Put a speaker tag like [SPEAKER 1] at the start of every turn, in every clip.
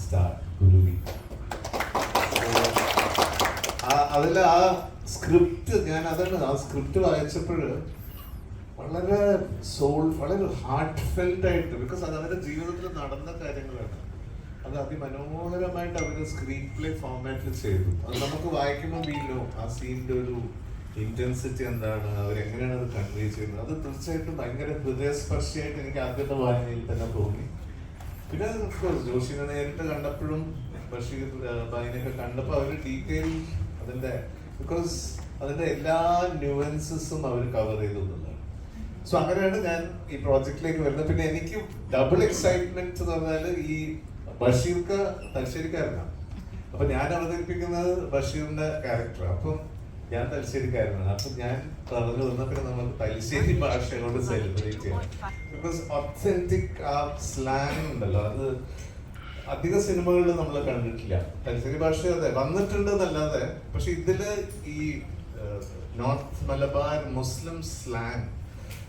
[SPEAKER 1] Star ഗുരുവി. അതിൽ ആ script ആ സ്ക്രിപ്റ്റ് വായിച്ചപ്പോൾ വളരെ വളരെ ഹാർട്ട് ഫെൽറ്റ് ആയിട്ട്, ബിക്കോസ് അത് അവരുടെ ജീവിതത്തിൽ നടന്ന കാര്യങ്ങളാണ്. അത് അതിമനോഹരമായിട്ട് അവർ സ്ക്രീൻ പ്ലേ ഫോർമാറ്റിൽ ചെയ്തു. അത് നമുക്ക് വായിക്കുമ്പോൾ വീലോ ആ സീനിന്റെ ഒരു ഇന്റൻസിറ്റി എന്താണ്, അവരെങ്ങനെയാണ് അത് കൺവേ ചെയ്യുന്നത്, അത് തീർച്ചയായിട്ടും ഭയങ്കര ഹൃദയസ്പർശിയായിട്ട് എനിക്ക് ആദ്യത്തെ വായനയിൽ തന്നെ തോന്നി. പിന്നെ ജോഷിനെ നേരിട്ട് കണ്ടപ്പോഴും ബഷീർ ഭായിനെയൊക്കെ കണ്ടപ്പോൾ അവർ ഡീറ്റെയിൽ അതിന്റെ, ബിക്കോസ് അതിന്റെ എല്ലാ ന്യൂവൻസസും അവർ കവർ ചെയ്തതാണ്. സോ അങ്ങനെയാണ് ഞാൻ ഈ പ്രോജക്റ്റിലേക്ക് വരുന്നത്. പിന്നെ എനിക്ക് ഡബിൾ എക്സൈറ്റ്മെന്റ് എന്ന് പറഞ്ഞാൽ ഈ ബഷീർക്ക് തലശ്ശേരിക്കാരനാണ്. അപ്പൊ ഞാൻ അവതരിപ്പിക്കുന്നത് ബഷീറിന്റെ ക്യാരക്ടർ. അപ്പം ഞാൻ തലശ്ശേരിക്കാരനാണ്. അപ്പൊ ഞാൻ പറഞ്ഞു വന്ന പിന്നെ നമുക്ക് തലശ്ശേരി ഭാഷ കൊണ്ട് സെലിബ്രേറ്റ് ചെയ്യാം. ബിക്കോസ് ഒത്തന്റിക് ആ സ്ലാങ് ഉണ്ടല്ലോ, അത് അധിക സിനിമകളിൽ നമ്മൾ കണ്ടിട്ടില്ല. തലശ്ശേരി ഭാഷ അതെ വന്നിട്ടുണ്ട് എന്നല്ലാതെ, പക്ഷെ ഇതില് ഈ നോർത്ത് മലബാർ മുസ്ലിം സ്ലാങ്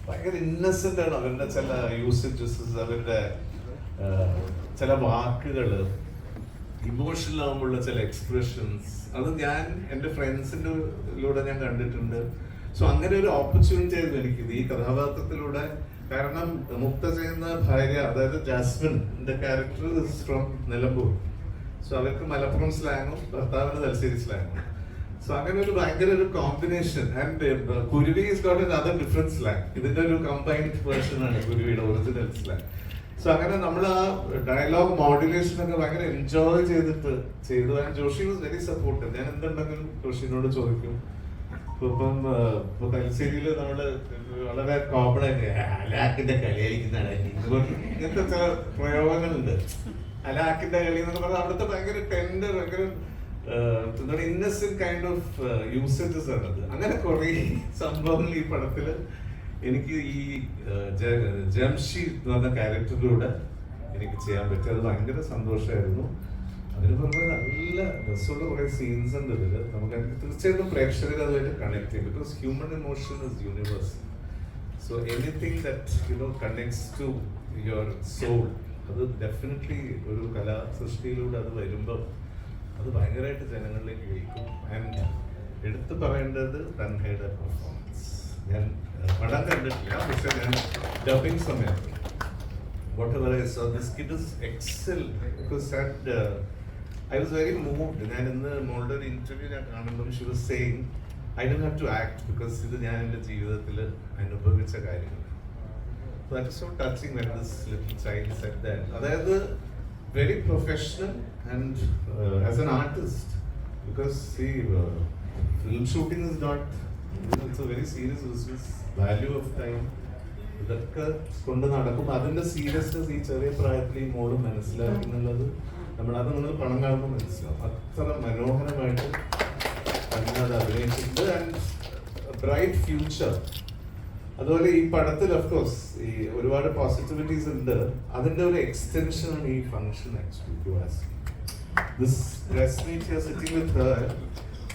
[SPEAKER 1] ഭയങ്കര ഇന്നസെന്റ് ആണ്. അവരുടെ ചില യൂസേജസ്, അവരുടെ ചില വാക്കുകള്, ഇമോഷണൽ ആകുമ്പോഴുള്ള ചില എക്സ്പ്രഷൻസ്, അത് ഞാൻ എൻ്റെ ഫ്രണ്ട്സിൻ്റെ ഞാൻ കണ്ടിട്ടുണ്ട്. സോ അങ്ങനെ ഒരു ഓപ്പർച്യൂണിറ്റി ആയിരുന്നു എനിക്ക് ഈ കഥാപാത്രത്തിലൂടെ. കാരണം മുക്ത ചെയ്യുന്ന ഭാര്യ, അതായത് ജാസ്മിന്റെ ക്യാരക്ടർ ഫ്രം നിലമ്പൂർ. സോ അവർക്ക് മലപ്പുറം സ്ലാങ്ങും ഭർത്താവിന് തലശ്ശേരി സ്ലാങ്ങും. സോ അങ്ങനെ ഒരു ഭയങ്കര ഒരു കോമ്പിനേഷൻ. ആൻഡ് കുരുവി is got an other different slang. ഇതിന്റെ ഒരു കമ്പൈൻഡ് വേർഷൻ ആണ് കുരുവിയുടെ ഒറിജിനൽ സ്ലാങ്. സോ അങ്ങനെ നമ്മൾ ആ ഡയലോഗ് മോഡുലേഷൻ ഒക്കെ ഭയങ്കര എൻജോയ് ചെയ്തു. And Joshi was very supportive. ഞാൻ എന്തുണ്ടെങ്കിലും ജോഷിനോട് ചോദിക്കും. ഇപ്പം തലശ്ശേരിയിൽ നമ്മള് വളരെ കോമൺ ആയിട്ട് അലാക്കിന്റെ കളിയായിരിക്കുന്നതാണ് ഇങ്ങനത്തെ ചില പ്രയോഗങ്ങളുണ്ട്. അലാക്കിന്റെ കളി എന്നൊക്കെ പറഞ്ഞാൽ അവിടുത്തെ ഭയങ്കര ടെൻഡർ, ഭയങ്കര ഇന്നസെന്റ് കൈൻഡ് ഓഫ് യൂസേജസ് ആണത്. അങ്ങനെ കുറെ സംഭവങ്ങൾ ഈ പടത്തില് എനിക്ക് ഈ ജംഷീദ് എന്ന് പറഞ്ഞ ക്യാരക്ടറിലൂടെ എനിക്ക് ചെയ്യാൻ പറ്റി. അത് ഭയങ്കര സന്തോഷമായിരുന്നു. അതിന് പുറമെ നല്ല രസമുള്ള കുറെ സീൻസ് ഉണ്ട് ഇതിൽ. നമുക്ക് തീർച്ചയായിട്ടും പ്രേക്ഷകർ അതുമായിട്ട് കണക്ട് ചെയ്യും. Because human emotion is universal. So anything that connects to your soul, അത് ഡെഫിനറ്റ്ലി ഒരു കലാ സൃഷ്ടിയിലൂടെ അത് വരുമ്പോൾ അത് ഭയങ്കരമായിട്ട് ജനങ്ങളിലേക്ക് കേൾക്കും. ആൻഡ് എടുത്തു പറയേണ്ടത് തൻഹയുടെ പെർഫോമൻസ്. ഞാൻ പടം കണ്ടിട്ടില്ല, പക്ഷെ ഞാൻ ഡബിങ് സമയത്ത് whatever I saw, this kid is excellent. Because I was very moved. ഞാൻ ഇന്ന് മോളുടെ ഒരു ഇന്റർവ്യൂ ഞാൻ കാണുമ്പോൾ she was saying I don't have to act because ഇത് ഞാൻ എൻ്റെ ജീവിതത്തിൽ അനുഭവിച്ച കാര്യങ്ങൾ. So that is so touching when this little child said that. അതായത് very professional and as an artist, because see film shooting is not, it's a very serious business, value of time, ഇതൊക്കെ കൊണ്ട് നടക്കും. അതിന്റെ seriousness ഈ ചെറിയ പ്രായത്തിൽ ഈ മോള് മനസ്സിലാക്കുന്നുള്ളത് നമ്മളത് നിങ്ങൾ പണം കാണുമ്പോൾ മനസ്സിലാവും. അത്ര മനോഹരമായിട്ട് അത് അഭിനയിച്ചിട്ടുണ്ട്. And bright future. അതുപോലെ ഈ പടത്തിൽ ഓഫ്കോഴ്സ് ഈ ഒരുപാട് പോസിറ്റിവിറ്റീസ് ഉണ്ട്. അതിന്റെ ഒരു എക്സ്റ്റൻഷൻ ആണ് ഈ ഫംഗ്ഷൻ.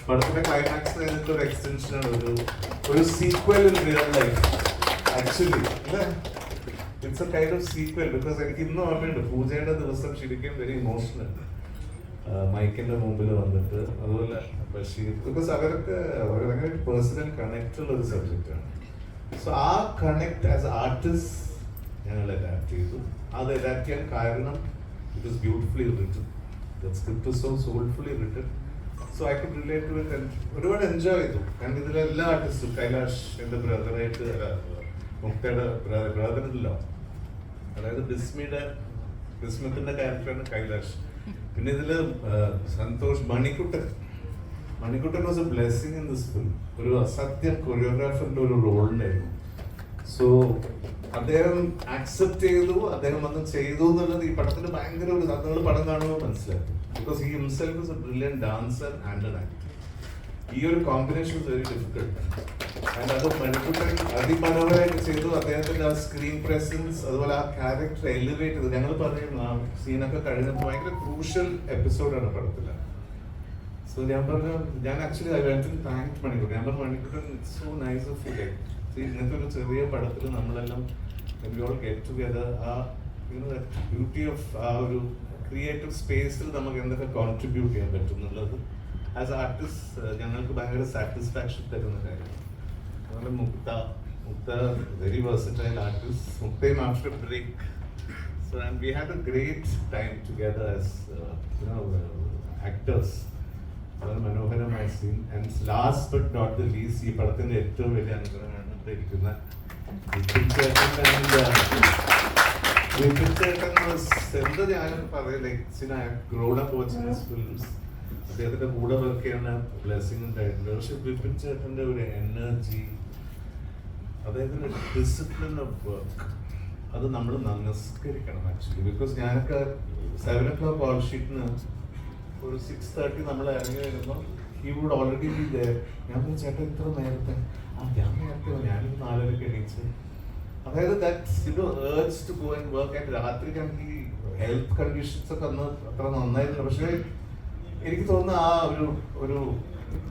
[SPEAKER 1] പടത്തിന്റെ ക്ലൈമാക്സ് കഴിഞ്ഞിട്ട് ഒരു എക്സ്റ്റൻഷൻ ആണ്, ഒരു sequel in real life. Actually it's a kind of sequel. Because എനിക്ക് ഇന്നും ഓർമ്മയുണ്ട് പൂജയുടെ ദിവസം ശരിക്കും വെരി ഇമോഷണൽ മൈക്കിന്റെ മുമ്പിൽ വന്നിട്ട്. അതുപോലെ ബഷീർ, ബിക്കോസ് അവർക്ക് ഭയങ്കര പേഴ്സണൽ കണക്ട് ഉള്ള ഒരു സബ്ജക്റ്റാണ്. സോ ആ കണക്ട് ആസ് ആർട്ടിസ്റ്റ് ഞങ്ങൾ അഡാപ്റ്റ് ചെയ്തു. അത് അഡാപ്റ്റ് ചെയ്യാൻ കാരണം it is beautifully written. The script is so soulfully written. So I could relate to it and ഒരുപാട് എൻജോയ് ചെയ്തു. കാരണം ഇതിലെ എല്ലാ ആർട്ടിസ്റ്റും, കൈലാഷ് എൻ്റെ ബ്രദറായിട്ട്, മുക്തയുടെ ബ്രദറിലോ, അതായത് ബിസ്മിത്തിന്റെ ക്യാരക്ടറാണ് കൈലാഷ്. പിന്നെ ഇതില് Santhosh, Manikuttan was a blessing in this film. ഒരു അസാധ്യം കൊറിയോഗ്രാഫറിന്റെ ഒരു റോളുണ്ടായിരുന്നു. സോ അദ്ദേഹം ആക്സെപ്റ്റ് ചെയ്തു, അദ്ദേഹം വന്ന് ചെയ്തു എന്നുള്ളത് ഈ പടത്തിന് ഭയങ്കര ഒരു, നിങ്ങൾ പടം കാണുമ്പോൾ മനസ്സിലാക്കും. Because he himself is A brilliant dancer and an actor. ഈ ഒരു combination is very difficult. And അത് മണിക്കുട്ടൻ അതിമനോഹരമായിട്ട് ചെയ്തു. അദ്ദേഹത്തിന്റെ ആ സ്ക്രീൻ പ്രസൻസ്, അതുപോലെ ആ ക്യാരക്ടർ എലിവേറ്റ് ചെയ്തു. ഞങ്ങൾ പറയും ആ സീനൊക്കെ കഴിഞ്ഞപ്പോൾ ഭയങ്കര ക്രൂഷ്യൽ എപ്പിസോഡാണ് പടത്തില്. സോ ഞാൻ പറഞ്ഞു, ഞാൻ actually I went to thank Manikuttan. ഞാൻ പറഞ്ഞു, Manikuttan it's so nice of you. ഇങ്ങനത്തെ ഒരു ചെറിയ പടത്തിൽ നമ്മളെല്ലാം we all get together, beauty of ആ ഒരു ക്രിയേറ്റീവ് സ്പേസിൽ നമുക്ക് എന്തൊക്കെ കോൺട്രിബ്യൂട്ട് ചെയ്യാൻ പറ്റും എന്നുള്ളത് ആസ് ആർട്ടിസ്റ്റ് ഞങ്ങൾക്ക് ഭയങ്കര സാറ്റിസ്ഫാക്ഷൻ തരുന്ന കാര്യമാണ്. അതുപോലെ മുക്ത very versatile artist. Mukta after break. So and we had a great time together as actors. വളരെ മനോഹരമായ സീൻ. And last but not the least ഈ പടത്തിന്റെ ഏറ്റവും വലിയ അനുഗ്രഹമാണ് ഇരിക്കുന്ന വിപിൻ ചേട്ടൻ. വിപിൻ ചേട്ടൻ എന്താ ഞാൻ പറയില്ലേ, grown up watching his films. അദ്ദേഹത്തിന്റെ കൂടെ വർക്ക് ചെയ്യുന്ന ബ്ലെസ്സിങ് ഉണ്ടായിട്ടുണ്ട്. പക്ഷെ വിപിൻ ചേട്ടന്റെ ഒരു എനർജി, അദ്ദേഹത്തിന്റെ ഡിസിപ്ലിൻ ഓഫ് വർക്ക്, അത് നമ്മൾ നമസ്കരിക്കണം ആക്ച്വലി. ബിക്കോസ് ഞാനൊക്കെ 7 o'clock കോൾ ഷീറ്റിന് ഒരു 6:30 നമ്മൾ ഇറങ്ങി വരുമ്പോൾ he would already be there. ഞാൻ പറഞ്ഞു ചേട്ടാ ഇത്ര നേരത്തെ? ഞാൻ നേരത്തെ ഞാനൊരു 4:30 എണീച്ച്. അതായത് that's urge to go and work. And രാത്രിക്കാണെങ്കിൽ ഈ ഹെൽത്ത് കണ്ടീഷൻസ് ഒക്കെ അന്ന് അത്ര നന്നായിരുന്നു. പക്ഷേ എനിക്ക് തോന്നുന്നു ആ ഒരു